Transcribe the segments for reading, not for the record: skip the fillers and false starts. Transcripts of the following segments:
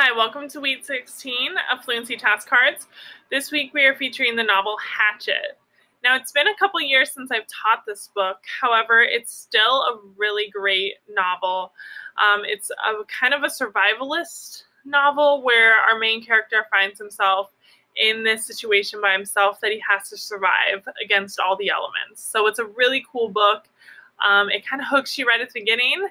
Hi, welcome to week 16 of Fluency Task Cards. This week we are featuring the novel Hatchet. Now, it's been a couple years since I've taught this book. However, it's still a really great novel. It's a kind of a survivalist novel where our main character finds himself in this situation by himself that he has to survive against all the elements. So it's a really cool book. It kind of hooks you right at the beginning.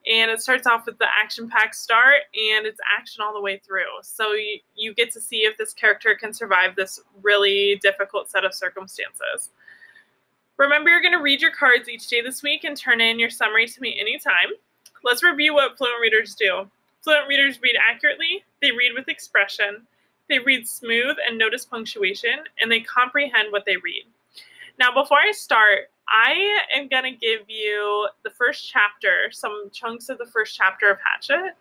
And it starts off with the action-packed start, and it's action all the way through. So you get to see if this character can survive this really difficult set of circumstances. Remember, you're going to read your cards each day this week and turn in your summary to me anytime. Let's review what fluent readers do. Fluent readers read accurately, they read with expression, they read smooth and notice punctuation, and they comprehend what they read. Now, before I start, I am going to give you the first chapter, some chunks of the first chapter of Hatchet,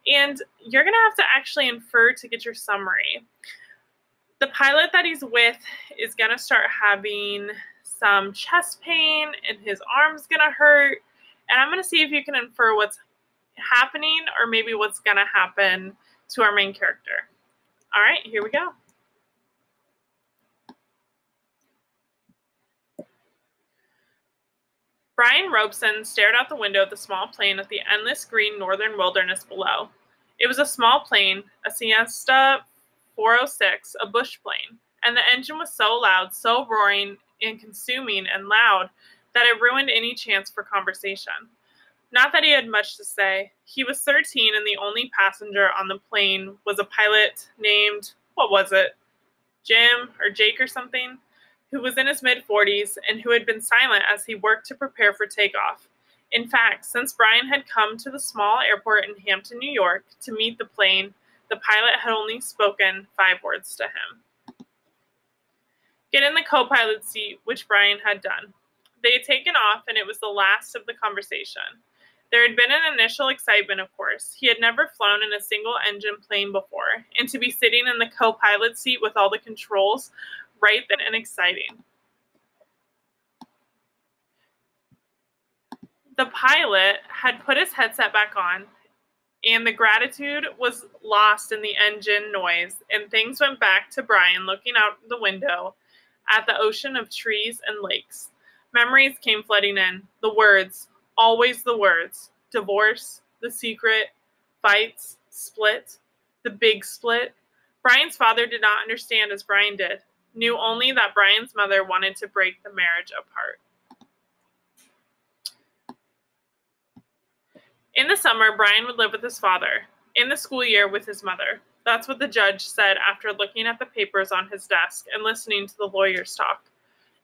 and you're going to have to actually infer to get your summary. The pilot that he's with is going to start having some chest pain, and his arm's going to hurt, and I'm going to see if you can infer what's happening or maybe what's going to happen to our main character. All right, here we go. Brian Robeson stared out the window of the small plane at the endless green northern wilderness below. It was a small plane, a Siesta 406, a bush plane, and the engine was so loud, so roaring and consuming and loud, that it ruined any chance for conversation. Not that he had much to say. He was 13, and the only passenger on the plane was a pilot named, what was it, Jim or Jake or something, who was in his mid-40s and who had been silent as he worked to prepare for takeoff. In fact, since Brian had come to the small airport in Hampton, New York, to meet the plane, the pilot had only spoken 5 words to him. Get in the co-pilot seat, which Brian had done. They had taken off, and it was the last of the conversation. There had been an initial excitement, of course. He had never flown in a single-engine plane before, and to be sitting in the co-pilot seat with all the controls right then and exciting. The pilot had put his headset back on, and the gratitude was lost in the engine noise, and things went back to Brian looking out the window at the ocean of trees and lakes. Memories came flooding in. The words, always the words. Divorce, the secret, fights, split, the big split. Brian's father did not understand as Brian did. Knew only that Brian's mother wanted to break the marriage apart. In the summer, Brian would live with his father. In the school year, with his mother. That's what the judge said after looking at the papers on his desk and listening to the lawyers talk.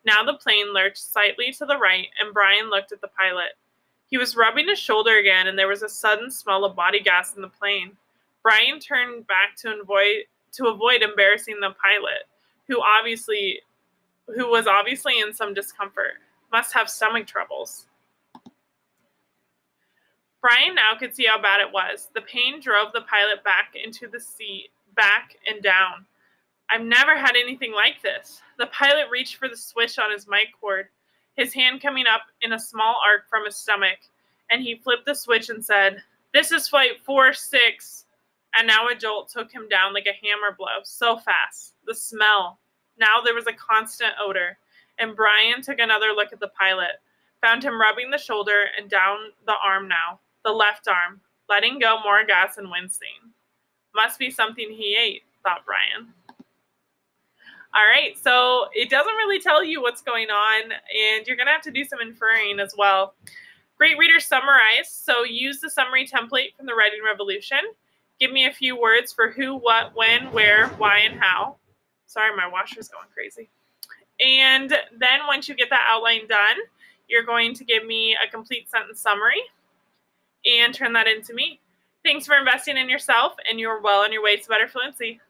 Now the plane lurched slightly to the right, and Brian looked at the pilot. He was rubbing his shoulder again, and there was a sudden smell of body gas in the plane. Brian turned back to avoid embarrassing the pilot, who was obviously in some discomfort, must have stomach troubles. Brian now could see how bad it was. The pain drove the pilot back into the seat, back and down. I've never had anything like this. The pilot reached for the switch on his mic cord, his hand coming up in a small arc from his stomach, and he flipped the switch and said, "This is flight 46. And now a jolt took him down like a hammer blow, so fast. The smell. Now there was a constant odor, and Brian took another look at the pilot, found him rubbing the shoulder and down the arm now, the left arm, letting go more gas and wincing. Must be something he ate, thought Brian. All right, so it doesn't really tell you what's going on, and you're going to have to do some inferring as well. Great readers summarize, so use the summary template from the Writing Revolution. Give me a few words for who, what, when, where, why, and how. Sorry, my washer's going crazy. And then once you get that outline done, you're going to give me a complete sentence summary and turn that into me. Thanks for investing in yourself, and you're well on your way to better fluency.